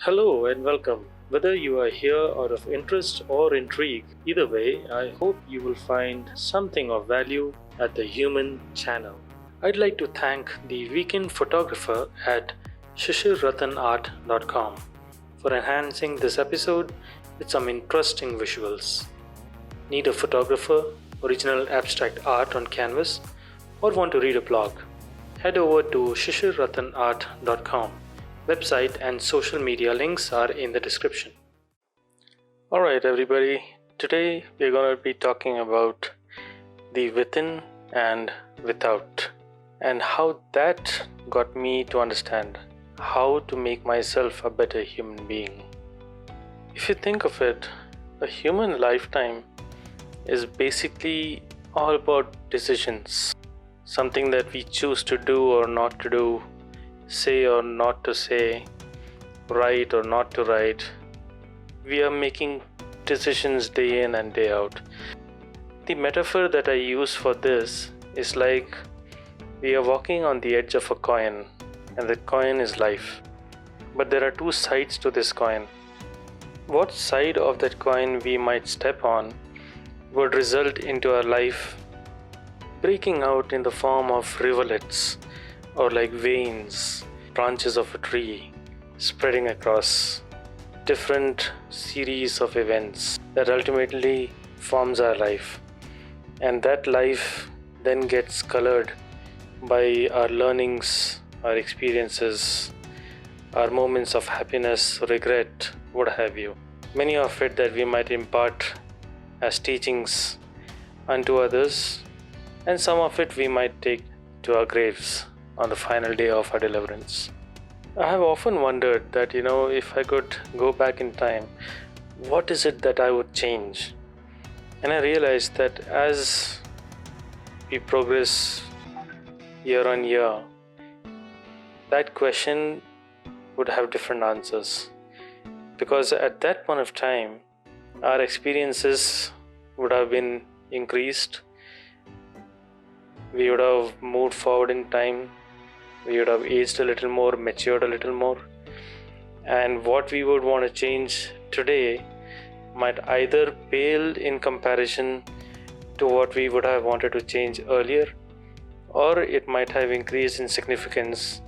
Hello and welcome. Whether you are here out of interest or intrigue, either way, I hope you will find something of value at the Human channel. I'd like to thank the weekend photographer at shishirratanart.com for enhancing this episode with some interesting visuals. Need a photographer, original abstract art on canvas, or want to read a blog? Head over to shishirratanart.com. Website and social media links are in the description. Alright, everybody, today we're going to be talking about the within and without, and how that got me to understand how to make myself a better human being. If you think of it, a human lifetime is basically all about decisions, something that we choose to do or not to do, say or not to say, write or not to write. We are making decisions day in and day out. The metaphor that I use for this is like we are walking on the edge of a coin, and the coin is life. But there are two sides to this coin. What side of that coin we might step on would result into our life breaking out in the form of rivulets, or like veins, branches of a tree, spreading across different series of events that ultimately forms our life. And that life then gets colored by our learnings, our experiences, our moments of happiness, regret, what have you. Many of it that we might impart as teachings unto others, and some of it we might take to our graves on the final day of our deliverance. I have often wondered that, if I could go back in time, what is it that I would change? And I realized that as we progress year on year, that question would have different answers. Because at that point of time, our experiences would have been increased. We would have moved forward in time. We would have aged a little more, matured a little more. And what we would want to change today might either pale in comparison to what we would have wanted to change earlier, or it might have increased in significance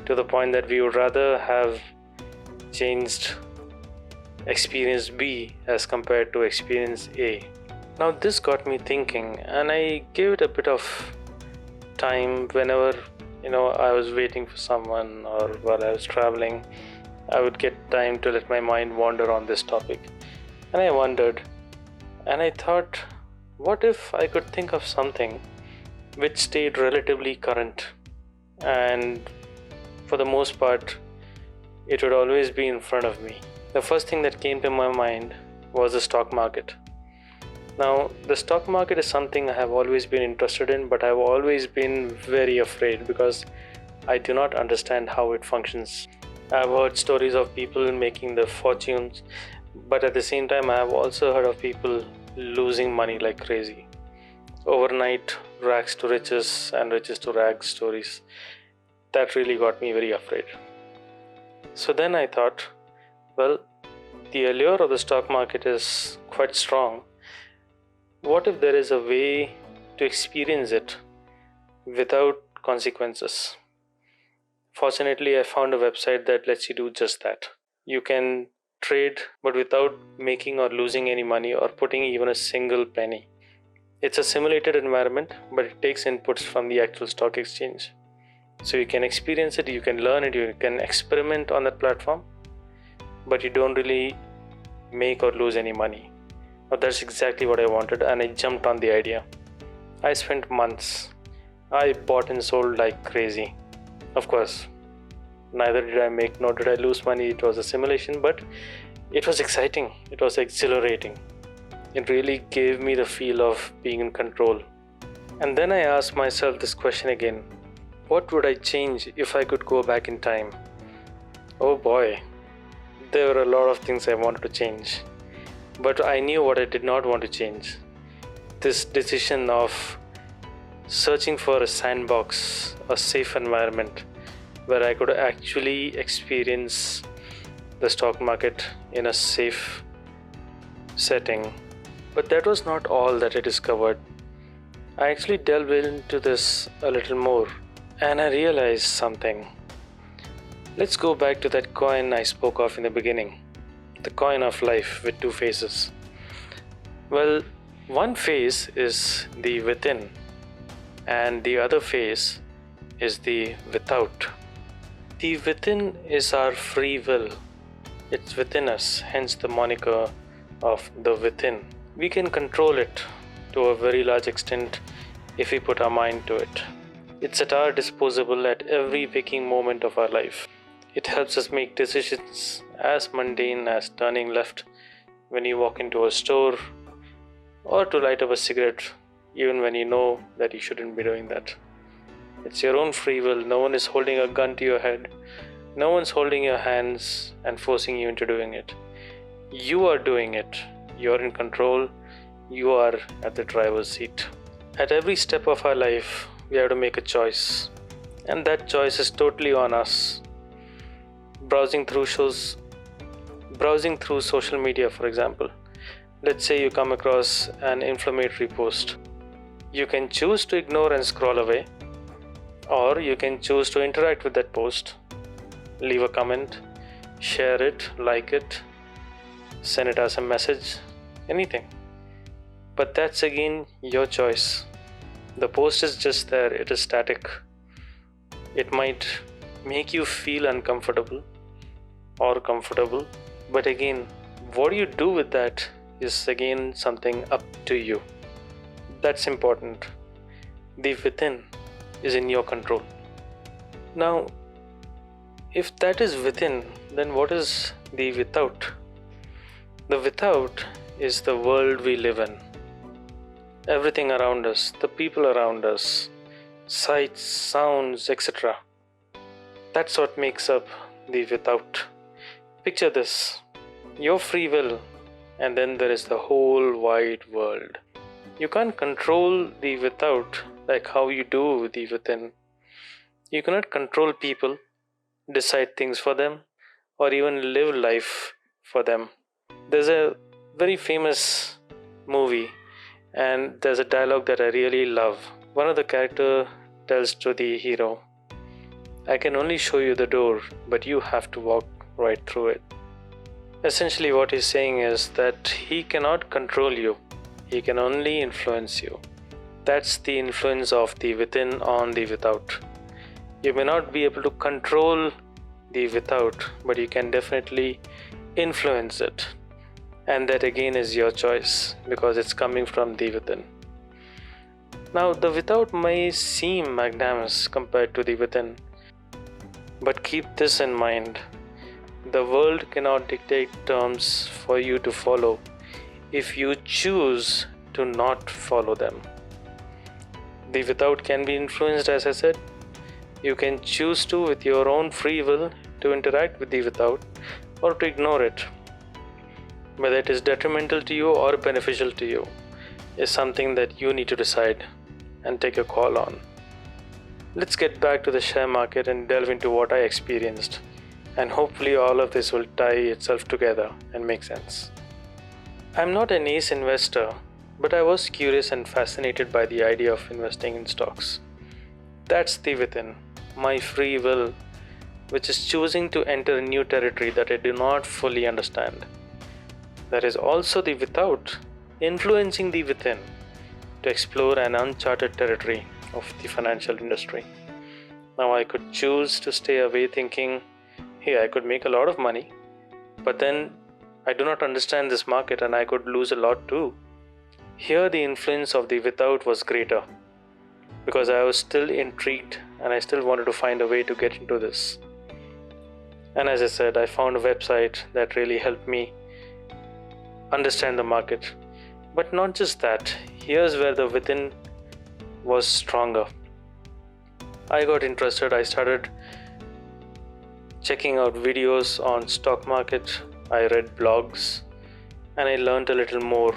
to the point that we would rather have changed experience B as compared to experience A. Now this got me thinking, and I gave it a bit of time. Whenever I was waiting for someone, or while I was traveling, I would get time to let my mind wander on this topic. And I wondered, and I thought, what if I could think of something which stayed relatively current, and for the most part it would always be in front of me. The first thing that came to my mind was the stock market. Now, the stock market is something I have always been interested in, but I've always been very afraid because I do not understand how it functions. I've heard stories of people making their fortunes, but at the same time, I have also heard of people losing money like crazy. Overnight, rags to riches and riches to rags stories. That really got me very afraid. So then I thought, well, the allure of the stock market is quite strong. What if there is a way to experience it without consequences? Fortunately, I found a website that lets you do just that. You can trade, but without making or losing any money or putting even a single penny. It's a simulated environment, but it takes inputs from the actual stock exchange. So you can experience it, you can learn it, you can experiment on that platform, but you don't really make or lose any money. Now that's exactly what I wanted, and I jumped on the idea. I spent months. I bought and sold like crazy. Of course, neither did I make nor did I lose money. It was a simulation, but it was exciting. It was exhilarating. It really gave me the feel of being in control. And then I asked myself this question again. What would I change if I could go back in time? Oh boy, there were a lot of things I wanted to change. But I knew what I did not want to change. This decision of searching for a sandbox, a safe environment where I could actually experience the stock market in a safe setting. But that was not all that I discovered. I actually delved into this a little more and I realized something. Let's go back to that coin I spoke of in the beginning, the coin of life with two faces. Well, one face is the within, and the other face is the without. The within is our free will. It's within us, hence the moniker of the within. We can control it to a very large extent if we put our mind to it. It's at our disposal at every waking moment of our life. It helps us make decisions as mundane as turning left when you walk into a store, or to light up a cigarette even when you know that you shouldn't be doing that. It's your own free will. No one is holding a gun to your head. No one's holding your hands and forcing you into doing it. You are doing it. You're in control. You are at the driver's seat. At every step of our life, we have to make a choice. And that choice is totally on us. Browsing through social media, for example. Let's say you come across an inflammatory post. You can choose to ignore and scroll away, or you can choose to interact with that post, leave a comment, share it, like it, send it as a message, anything. But that's again your choice. The post is just there, it is static. It might make you feel uncomfortable or comfortable, but again, what do you do with that is again something up to you. That's important. The within is in your control. Now, if that is within, then what is the without? The without is the world we live in. Everything around us, the people around us, sights, sounds, etc. That's what makes up the without. Picture this, your free will, and then there is the whole wide world. You can't control the without like how you do the within. You cannot control people, decide things for them, or even live life for them. There's a very famous movie, and there's a dialogue that I really love. One of the characters tells to the hero, "I can only show you the door, but you have to walk right through it." Essentially what he's saying is that he cannot control you, he can only influence you. That's the influence of the within on the without. You may not be able to control the without, but you can definitely influence it. And that again is your choice because it's coming from the within. Now, the without may seem magnanimous compared to the within, but keep this in mind. The world cannot dictate terms for you to follow if you choose to not follow them. The without can be influenced, as I said. You can choose to, with your own free will, to interact with the without or to ignore it. Whether it is detrimental to you or beneficial to you is something that you need to decide and take a call on. Let's get back to the share market and delve into what I experienced. And hopefully all of this will tie itself together and make sense. I'm not an ace investor, but I was curious and fascinated by the idea of investing in stocks. That's the within, my free will, which is choosing to enter a new territory that I do not fully understand. There is also the without, influencing the within to explore an uncharted territory of the financial industry. Now I could choose to stay away thinking, hey, I could make a lot of money, but then I do not understand this market and I could lose a lot too. Here the influence of the without was greater because I was still intrigued and I still wanted to find a way to get into this. And as I said, I found a website that really helped me understand the market. But not just that, here's where the within was stronger. I got interested, I started checking out videos on stock market, I read blogs, and I learned a little more,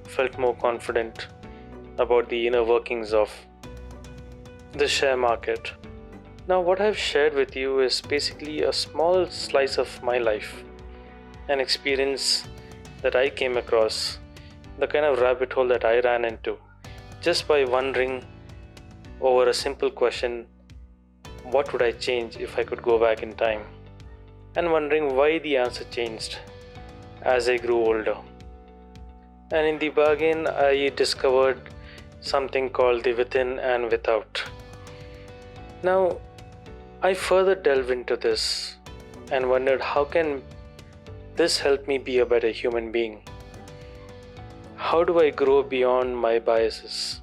felt more confident about the inner workings of the share market. Now what I've shared with you is basically a small slice of my life. an experience that I came across, the kind of rabbit hole that I ran into, just by wondering over a simple question, what would I change if I could go back in time? And wondering why the answer changed as I grew older. And in the bargain, I discovered something called the within and without. Now, I further delved into this and wondered, how can this help me be a better human being? How do I grow beyond my biases?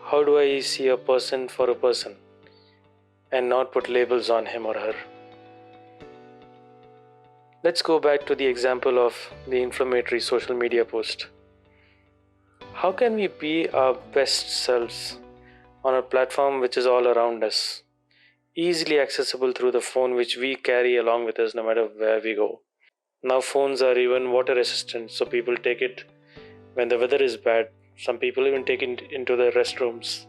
How do I see a person for a person and not put labels on him or her? Let's go back to the example of the inflammatory social media post. How can we be our best selves on a platform which is all around us, easily accessible through the phone which we carry along with us no matter where we go? Now phones are even water resistant, so people take it when the weather is bad. Some people even take it into the restrooms.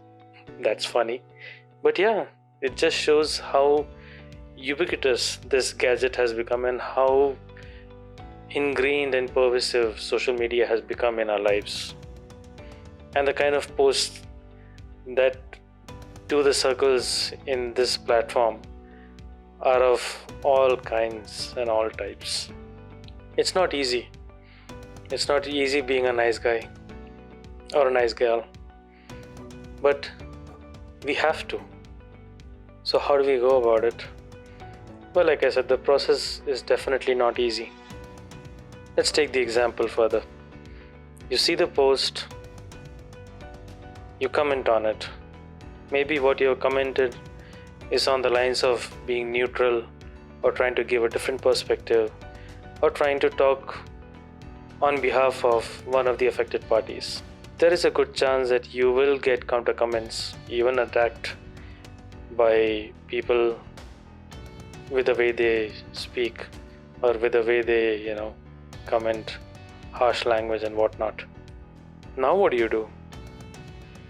That's funny. But yeah, it just shows how ubiquitous this gadget has become and how ingrained and pervasive social media has become in our lives. And the kind of posts that do the circles in this platform are of all kinds and all types. It's not easy. It's not easy being a nice guy or a nice girl. But we have to. So how do we go about it? Well, like I said, the process is definitely not easy. Let's take the example further. You see the post, you comment on it. Maybe what you have commented is on the lines of being neutral or trying to give a different perspective or trying to talk on behalf of one of the affected parties. There is a good chance that you will get counter comments, even attacked by people with the way they speak or with the way they, comment harsh language and whatnot. Now what do?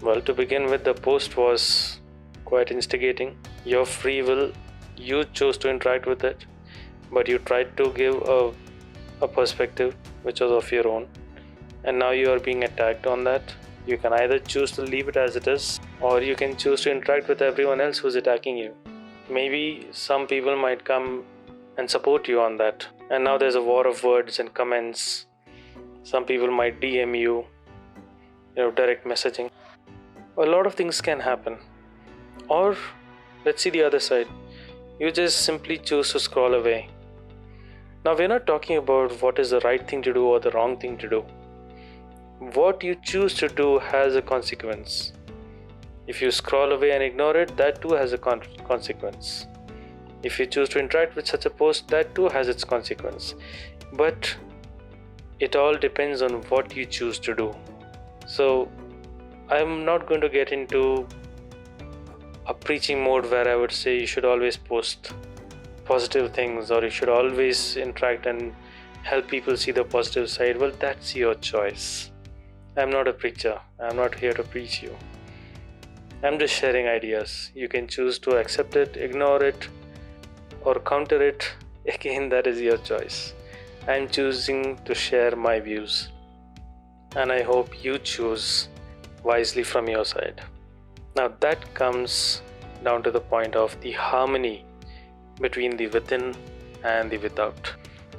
Well, to begin with, the post was quite instigating. Your free will, you chose to interact with it, but you tried to give a perspective which was of your own, and now you are being attacked on that. You can either choose to leave it as it is, or you can choose to interact with everyone else who's attacking you. Maybe some people might come and support you on that, and now there's a war of words and comments. Some people might DM you, direct messaging. A lot of things can happen. Or let's see the other side. You just simply choose to scroll away. Now, we're not talking about what is the right thing to do or the wrong thing to do. What you choose to do has a consequence. If you scroll away and ignore it, that too has a consequence. If you choose to interact with such a post, that too has its consequence. But it all depends on what you choose to do. So I'm not going to get into a preaching mode where I would say you should always post positive things or you should always interact and help people see the positive side. Well, that's your choice. I'm not a preacher. I'm not here to preach you. I'm just sharing ideas. You can choose to accept it, ignore it, or counter it. Again, that is your choice. I'm choosing to share my views, and I hope you choose wisely from your side. Now that comes down to the point of the harmony between the within and the without.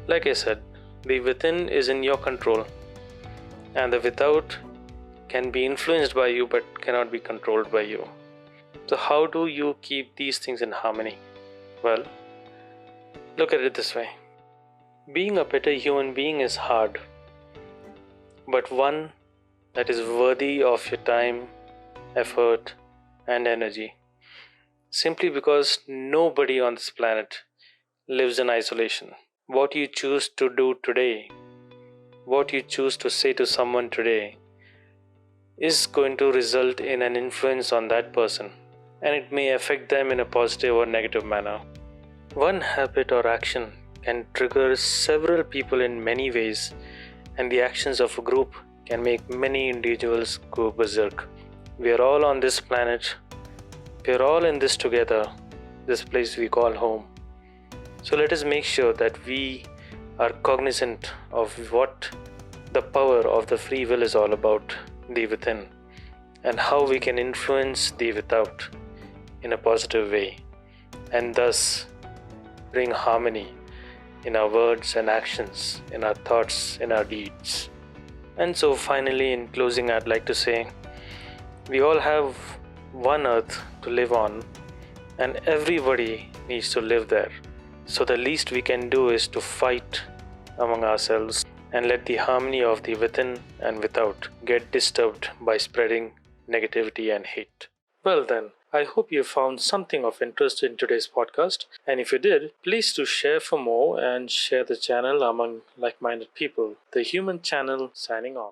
Like I said, the within is in your control, and the without can be influenced by you but cannot be controlled by you. So how do you keep these things in harmony? Well, look at it this way. Being a better human being is hard, but one that is worthy of your time, effort, and energy. Simply because nobody on this planet lives in isolation. What you choose to do today, what you choose to say to someone today, is going to result in an influence on that person, and it may affect them in a positive or negative manner. One habit or action can trigger several people in many ways, and the actions of a group can make many individuals go berserk. We are all on this planet. We are all in this together, this place we call home. So let us make sure that we are cognizant of what the power of the free will is all about, the within, and how we can influence the without in a positive way, and thus bring harmony in our words and actions, in our thoughts, in our deeds. And so, finally, in closing, I'd like to say we all have one earth to live on, and everybody needs to live there. So, the least we can do is to fight among ourselves and let the harmony of the within and without get disturbed by spreading negativity and hate. Well, then, I hope you found something of interest in today's podcast. And if you did, please do share for more and share the channel among like minded people. The Human Channel signing off.